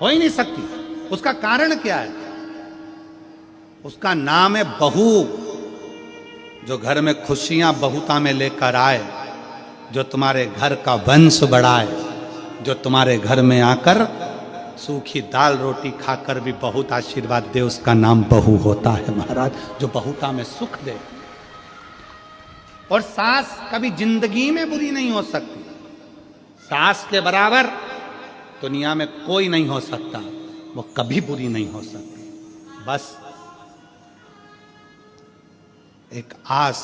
हो ही नहीं सकती। उसका कारण क्या है? उसका नाम है बहू। जो घर में खुशियां बहुता में लेकर आए, जो तुम्हारे घर का वंश बढ़ाए, जो तुम्हारे घर में आकर सूखी दाल रोटी खाकर भी बहुत आशीर्वाद दे, उसका नाम बहू होता है महाराज। जो बहुता में सुख दे। और सास कभी जिंदगी में बुरी नहीं हो सकती। सास के बराबर दुनिया में कोई नहीं हो सकता, वो कभी बुरी नहीं हो सकती। बस एक आस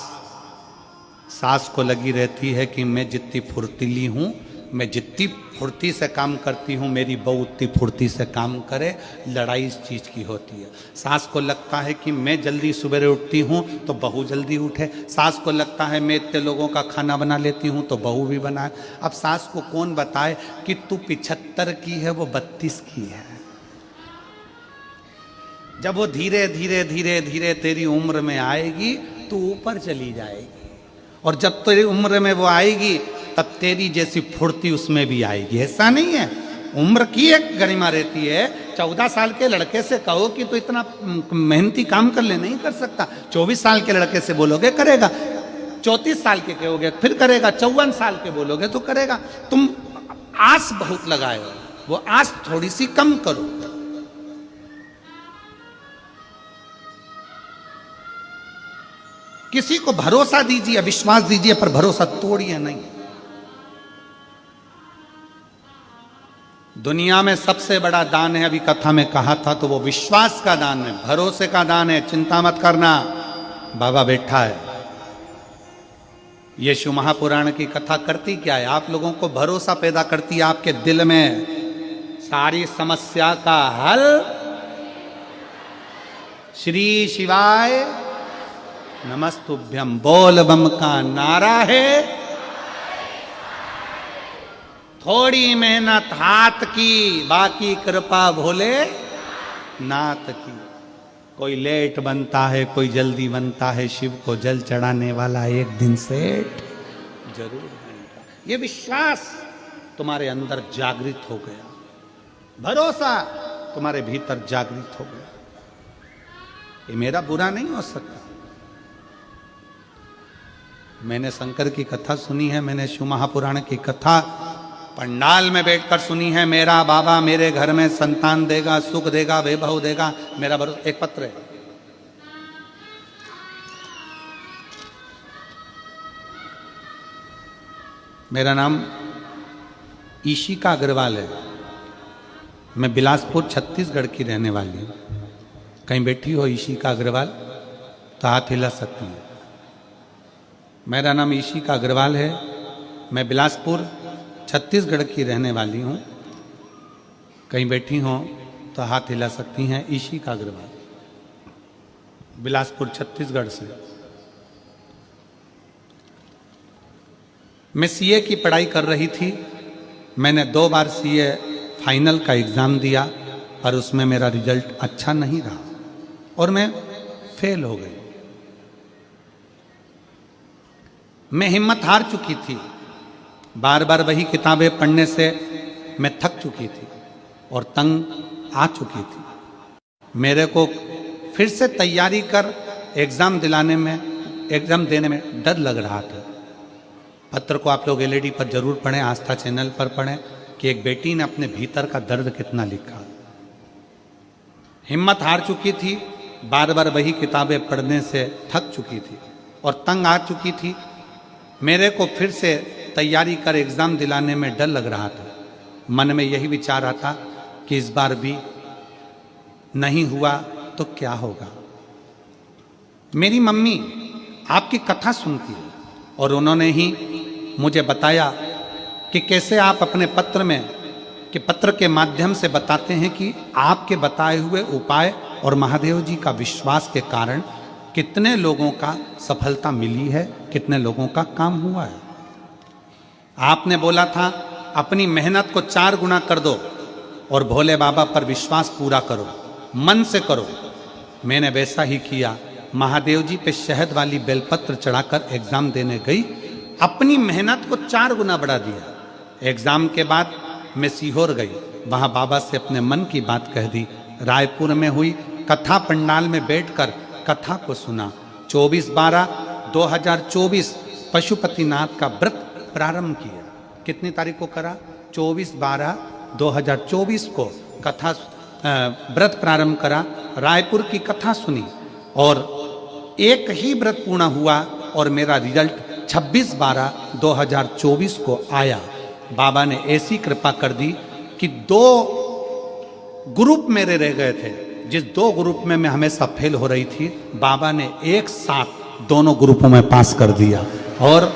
सास को लगी रहती है कि मैं जितनी फुर्तीली हूं, मैं जितनी फुर्ती से काम करती हूँ, मेरी बहू उतनी फुर्ती से काम करे। लड़ाई इस चीज़ की होती है। सास को लगता है कि मैं जल्दी सवेरे उठती हूँ तो बहू जल्दी उठे। सास को लगता है मैं इतने लोगों का खाना बना लेती हूँ तो बहू भी बनाए। अब सास को कौन बताए कि तू 75 की है, वो 32 की है। जब वो धीरे धीरे धीरे धीरे तेरी उम्र में आएगी तो ऊपर चली जाएगी, और जब तेरी उम्र में वो आएगी तब तेरी जैसी फुर्ती उसमें भी आएगी। ऐसा नहीं है, उम्र की एक गरिमा रहती है। 14 साल के लड़के से कहो कि तो इतना मेहनती काम कर ले, नहीं कर सकता। 24 साल के लड़के से बोलोगे करेगा, 34 साल के कहोगे फिर करेगा, 54 साल के बोलोगे तो करेगा। तुम आस बहुत लगाए हो, वो आस थोड़ी सी कम करो। किसी को भरोसा दीजिए, विश्वास दीजिए, पर भरोसा तोड़िए नहीं। दुनिया में सबसे बड़ा दान है, अभी कथा में कहा था, तो वो विश्वास का दान है, भरोसे का दान है। चिंता मत करना, बाबा बैठा है। ये शिव महापुराण की कथा करती क्या है? आप लोगों को भरोसा पैदा करती है आपके दिल में। सारी समस्या का हल श्री शिवाय नमस्तुभ्यम बोल बम का नारा है। थोड़ी मेहनत हाथ की, बाकी कृपा भोले नाथ की। कोई लेट बनता है, कोई जल्दी बनता है, शिव को जल चढ़ाने वाला एक दिन सेठ जरूर बनेगा। ये विश्वास तुम्हारे अंदर जागृत हो गया, भरोसा तुम्हारे भीतर जागृत हो गया। ये मेरा बुरा नहीं हो सकता। मैंने शंकर की कथा सुनी है, मैंने शिव महापुराण की कथा पंडाल में बैठकर सुनी है। मेरा बाबा मेरे घर में संतान देगा, सुख देगा, वैभव देगा, मेरा भरोसा। एक पत्र है, मेरा नाम ईशिका अग्रवाल है। मैं बिलासपुर छत्तीसगढ़ की रहने वाली हूँ। कहीं बैठी हो ईशिका अग्रवाल तो हाथ हिला सकती हैं। मेरा नाम ईशिका अग्रवाल है, मैं बिलासपुर छत्तीसगढ़ की रहने वाली हूँ। कहीं बैठी हो तो हाथ हिला सकती हैं। ईशिका अग्रवाल, बिलासपुर छत्तीसगढ़ से। मैं सीए की पढ़ाई कर रही थी। मैंने 2 बार सीए फाइनल का एग्ज़ाम दिया, पर उसमें मेरा रिजल्ट अच्छा नहीं रहा और मैं फेल हो गई। मैं हिम्मत हार चुकी थी, बार बार वही किताबें पढ़ने से मैं थक चुकी थी और तंग आ चुकी थी। मेरे को फिर से तैयारी कर एग्ज़ाम देने में डर लग रहा था। पत्र को आप लोग एलईडी पर जरूर पढ़ें, आस्था चैनल पर पढ़ें कि एक बेटी ने अपने भीतर का दर्द कितना लिखा। हिम्मत हार चुकी थी, बार बार वही किताबें पढ़ने से थक चुकी थी और तंग आ चुकी थी। मेरे को फिर से तैयारी कर एग्ज़ाम दिलाने में डर लग रहा था। मन में यही विचार आता कि इस बार भी नहीं हुआ तो क्या होगा। मेरी मम्मी आपकी कथा सुनती है और उन्होंने ही मुझे बताया कि कैसे आप अपने पत्र में कि पत्र के माध्यम से बताते हैं कि आपके बताए हुए उपाय और महादेव जी का विश्वास के कारण कितने लोगों का सफलता मिली है, कितने लोगों का काम हुआ है। आपने बोला था अपनी मेहनत को 4 गुना कर दो और भोले बाबा पर विश्वास पूरा करो, मन से करो। मैंने वैसा ही किया। महादेव जी पे शहद वाली बेलपत्र चढ़ाकर एग्जाम देने गई, अपनी मेहनत को 4 गुना बढ़ा दिया। एग्जाम के बाद मैं सीहोर गई, वहां बाबा से अपने मन की बात कह दी। रायपुर में हुई कथा पंडाल में बैठकर कथा को सुना। 24/12/2024 पशुपतिनाथ का व्रत प्रारंभ किया। कितनी तारीख को करा? 24/12/2024 को कथा व्रत प्रारंभ करा। रायपुर की कथा सुनी और एक ही व्रत पूर्ण हुआ और मेरा रिजल्ट 26/12/2024 को आया। बाबा ने ऐसी कृपा कर दी कि 2 ग्रुप मेरे रह गए थे। जिस 2 ग्रुप में मैं हमेशा फेल हो रही थी, बाबा ने एक साथ दोनों ग्रुपों में पास कर दिया और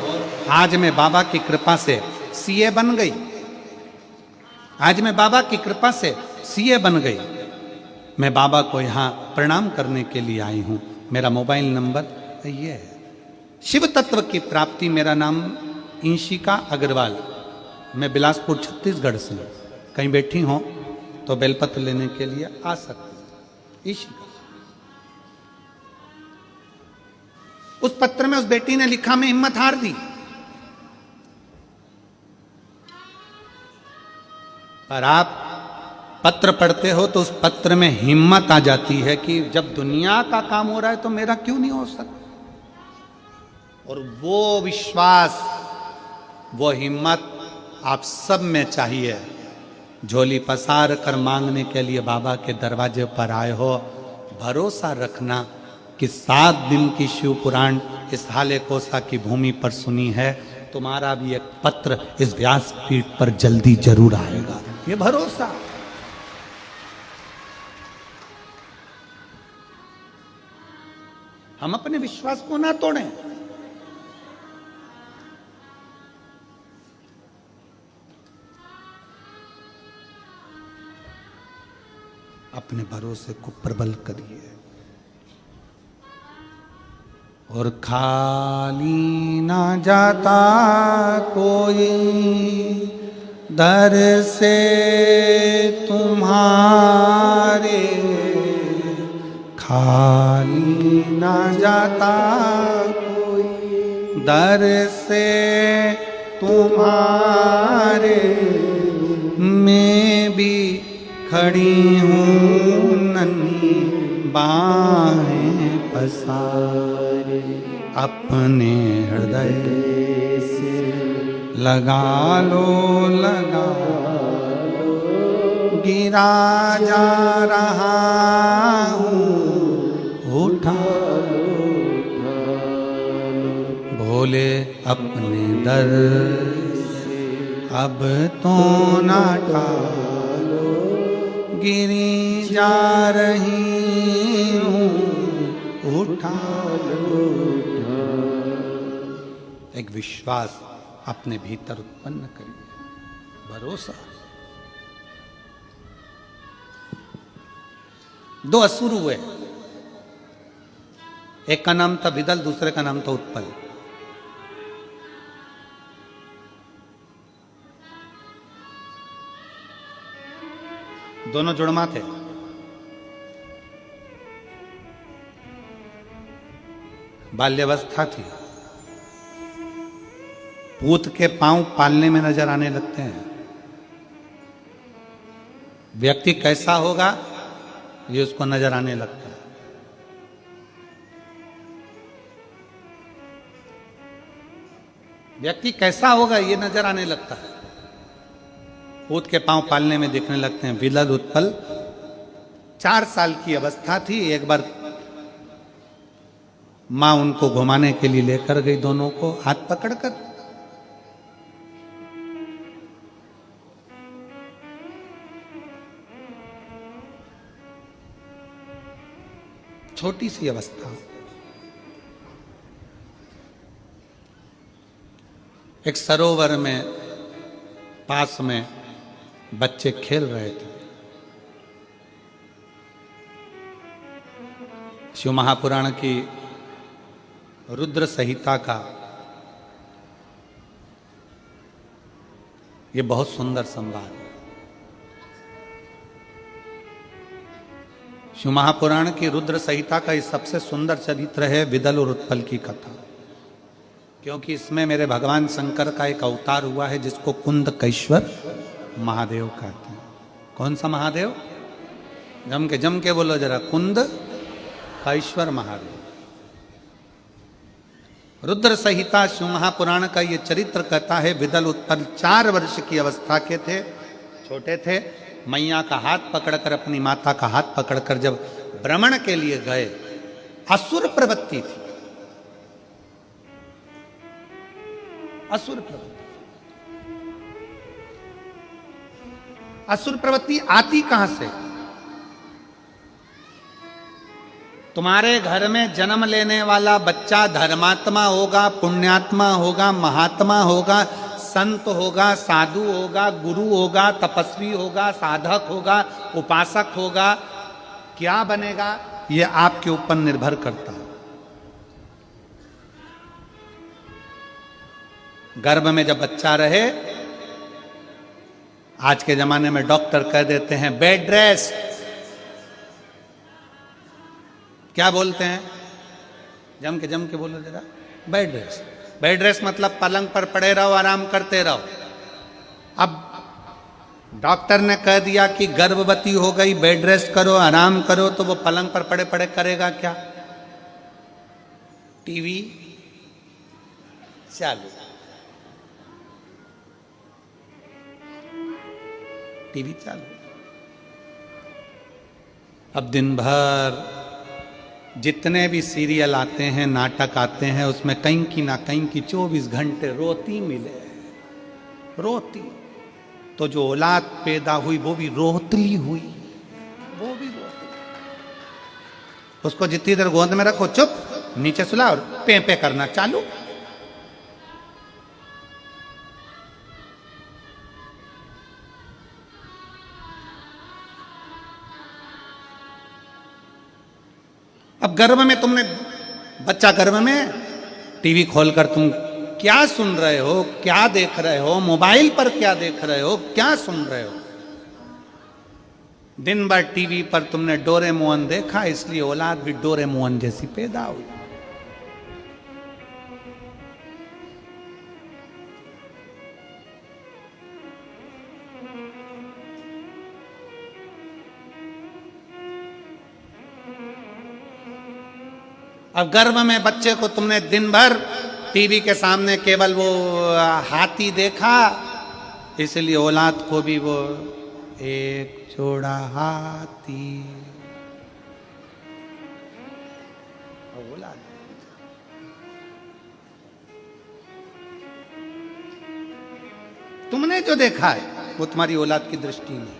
आज मैं बाबा की कृपा से सीए बन गई। आज मैं बाबा की कृपा से सीए बन गई। मैं बाबा को यहाँ प्रणाम करने के लिए आई हूँ। मेरा मोबाइल नंबर ये है। शिव तत्व की प्राप्ति, मेरा नाम इंशिका अग्रवाल। मैं बिलासपुर छत्तीसगढ़ से हूँ। कहीं बैठी हो तो बेलपत्र लेने के लिए आ सकते। इंशिका। उस पत्र में उस बेटी ने लिखा, मैं हिम्मत हार दी, पर आप पत्र पढ़ते हो तो उस पत्र में हिम्मत आ जाती है कि जब दुनिया का काम हो रहा है तो मेरा क्यों नहीं हो सकता। और वो विश्वास, वो हिम्मत आप सब में चाहिए। झोली पसार कर मांगने के लिए बाबा के दरवाजे पर आए हो, भरोसा रखना कि 7 दिन की शिव पुराण इस हाले कोसा की भूमि पर सुनी है। तुम्हारा भी एक पत्र इस व्यासपीठ पर जल्दी जरूर आएगा, ये भरोसा। हम अपने विश्वास को ना तोड़ें। अपने भरोसे को प्रबल करिए। और खाली ना जाता कोई दर से तुम्हारे, खाली ना जाता कोई दर से तुम्हारे। मैं भी खड़ी हूँ नन्ही बाहें पसारे, अपने हृदय से लगा लो, लगा लो, गिरा जा रहा हूँ, उठा लो, भोले अपने दर से अब तो ना टालो, गिरी जा रही हूँ, उठा लो। एक विश्वास अपने भीतर उत्पन्न करिए, भरोसा। 2 असुर हुए, एक का नाम था विदल, दूसरे का नाम था उत्पल। दोनों जुड़मा थे। बाल्यावस्था थी। पूत के पांव पालने में नजर आने लगते हैं। व्यक्ति कैसा होगा ये उसको नजर आने लगता है। व्यक्ति कैसा होगा ये नजर आने लगता है। पूत के पांव पालने में दिखने लगते हैं। विदल उत्पल 4 साल की अवस्था थी। एक बार मां उनको घुमाने के लिए लेकर गई, दोनों को हाथ पकड़कर। छोटी सी अवस्था। एक सरोवर में पास में बच्चे खेल रहे थे। शिव महापुराण की रुद्र संहिता का ये बहुत सुंदर संवाद है। शिव महापुराण की रुद्र संहिता का ये सबसे सुंदर चरित्र है विदल और उत्पल की कथा, क्योंकि इसमें मेरे भगवान शंकर का एक अवतार हुआ है जिसको कुंदकेश्वर महादेव कहते हैं। कौन सा महादेव? जम के बोलो जरा, कुंदकेश्वर महादेव। रुद्र संहिता शिव महापुराण का ये चरित्र कहता है विदल उत्पल 4 वर्ष की अवस्था के थे, छोटे थे। मैया का हाथ पकड़कर, अपनी माता का हाथ पकड़कर जब भ्रमण के लिए गए, असुर प्रवृत्ति थी, असुर प्रवृत्ति। असुर प्रवृत्ति आती कहां से? तुम्हारे घर में जन्म लेने वाला बच्चा धर्मात्मा होगा, पुण्यात्मा होगा, महात्मा होगा, संत होगा, साधु होगा, गुरु होगा, तपस्वी होगा, साधक होगा, उपासक होगा, क्या बनेगा ये आपके ऊपर निर्भर करता है। गर्भ में जब बच्चा रहे, आज के जमाने में डॉक्टर कह देते हैं बेड रेस्ट। क्या बोलते हैं? जम के बोलो जरा, बेड रेस्ट। बेड रेस्ट मतलब पलंग पर पड़े रहो, आराम करते रहो। अब डॉक्टर ने कह दिया कि गर्भवती हो गई, बेड रेस्ट करो, आराम करो, तो वो पलंग पर पड़े पड़े करेगा क्या? टीवी चालू, टीवी चालू। अब दिन भर जितने भी सीरियल आते हैं, नाटक आते हैं, उसमें कहीं की ना कहीं की 24 घंटे रोती मिले, रोती। तो जो औलाद पैदा हुई वो भी रोतली हुई, वो भी रोतली। उसको जितनी देर गोद में रखो चुप, नीचे सुला और पे पे करना चालू। अब गर्भ में तुमने बच्चा, गर्भ में टीवी खोलकर तुम क्या सुन रहे हो, क्या देख रहे हो, मोबाइल पर क्या देख रहे हो, क्या सुन रहे हो? दिन भर टीवी पर तुमने डोरेमोन देखा, इसलिए औलाद भी डोरेमोन जैसी पैदा हुई। अब गर्भ में बच्चे को तुमने दिन भर टीवी के सामने केवल वो हाथी देखा, इसलिए औलाद को भी वो एक जोड़ा हाथी औलाद। तुमने जो देखा है वो तुम्हारी औलाद की दृष्टि में।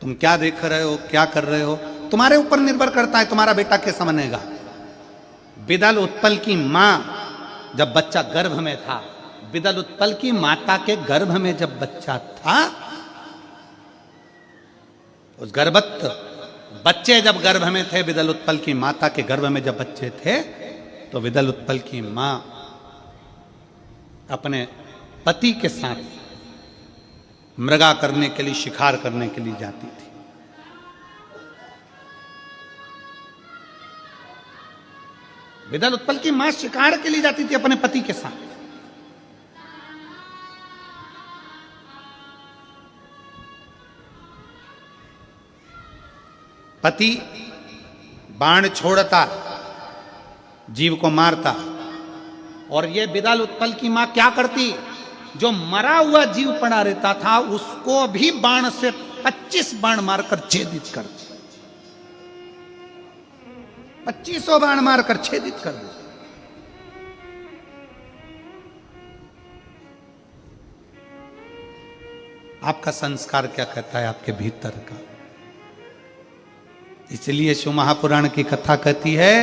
तुम क्या देख रहे हो, क्या कर रहे हो, तुम्हारे ऊपर निर्भर करता है तुम्हारा बेटा कैसा बनेगा। विदल उत्पल की मां जब बच्चा गर्भ में था, विदल उत्पल की माता के गर्भ में जब बच्चा था, उस गर्भस्थ बच्चे जब गर्भ में थे, विदल उत्पल की माता के गर्भ में जब बच्चे थे, तो विदल उत्पल की मां अपने पति के साथ मृगा करने के लिए, शिकार करने के लिए जाती थी। विदल उत्पल की मां शिकार के लिए जाती थी अपने पति के साथ। पति बाण छोड़ता, जीव को मारता, और ये विदल उत्पल की मां क्या करती? जो मरा हुआ जीव पड़ा रहता था उसको भी बाण से 25 बाण मारकर छेदित कर, 2500 बाण मारकर छेदित कर दे। आपका संस्कार क्या कहता है आपके भीतर का? इसलिए शिव महापुराण की कथा कहती है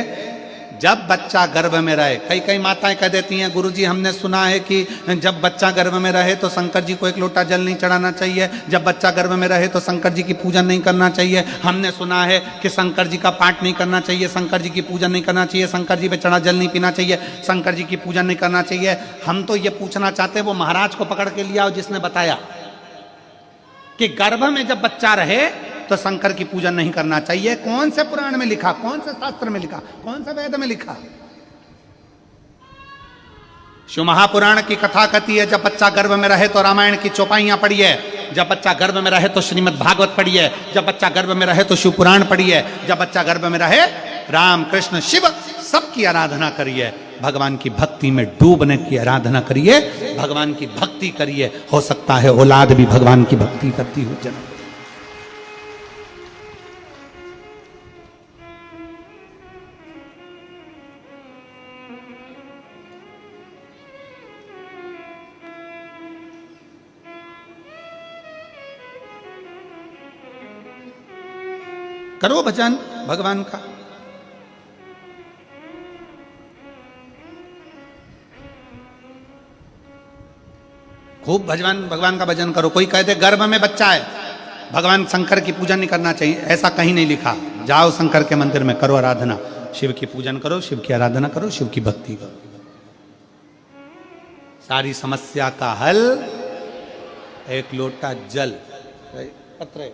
जब बच्चा गर्भ में रहे, कई कई माताएं कह देती हैं गुरुजी हमने सुना है कि जब बच्चा गर्भ में रहे तो शंकर जी को एक लोटा जल नहीं चढ़ाना चाहिए, जब बच्चा गर्भ में रहे तो शंकर जी की पूजन नहीं करना चाहिए, हमने सुना है कि शंकर जी का पाठ नहीं करना चाहिए, शंकर जी की पूजन नहीं करना चाहिए, शंकर जी पे चढ़ा जल नहीं पीना चाहिए, शंकर जी की पूजन नहीं करना चाहिए। हम तो ये पूछना चाहते हैं वो महाराज को पकड़ के लिया जिसने बताया कि गर्भ में जब बच्चा रहे तो शंकर की पूजन नहीं करना चाहिए। कौन से पुराण में लिखा, कौन से शास्त्र में लिखा, कौन से वेद में लिखा? शिव महापुराण की कथा कहती है जब बच्चा गर्भ में रहे तो रामायण की चौपाइयां पढ़िए, जब बच्चा गर्भ में रहे तो श्रीमद् भागवत पढ़िए, जब बच्चा गर्भ में रहे तो शिव पुराण पढ़िए, जब बच्चा गर्भ में रहे राम कृष्ण शिव सबकी आराधना करिए, भगवान की भक्ति में डूबने की आराधना करिए, भगवान की भक्ति करिए। हो सकता है औलाद भी भगवान की भक्ति करती हो जन्म। करो भजन भगवान का। खूब भगवान का भजन करो। कोई कहते गर्भ में बच्चा है भगवान शंकर की पूजन नहीं करना चाहिए, ऐसा कहीं नहीं लिखा। जाओ शंकर के मंदिर में करो आराधना, शिव की पूजन करो, शिव की आराधना करो, शिव की भक्ति करो। सारी समस्या का हल एक लोटा जल। पत्र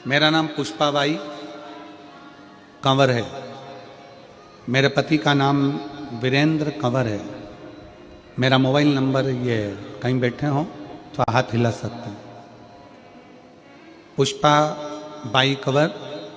मेरा नाम पुष्पाबाई कंवर है, मेरे पति का नाम वीरेंद्र कंवर है। मेरा मोबाइल नंबर ये है, कहीं बैठे हो तो हाथ हिला सकते हैं। पुष्पाबाई कंवर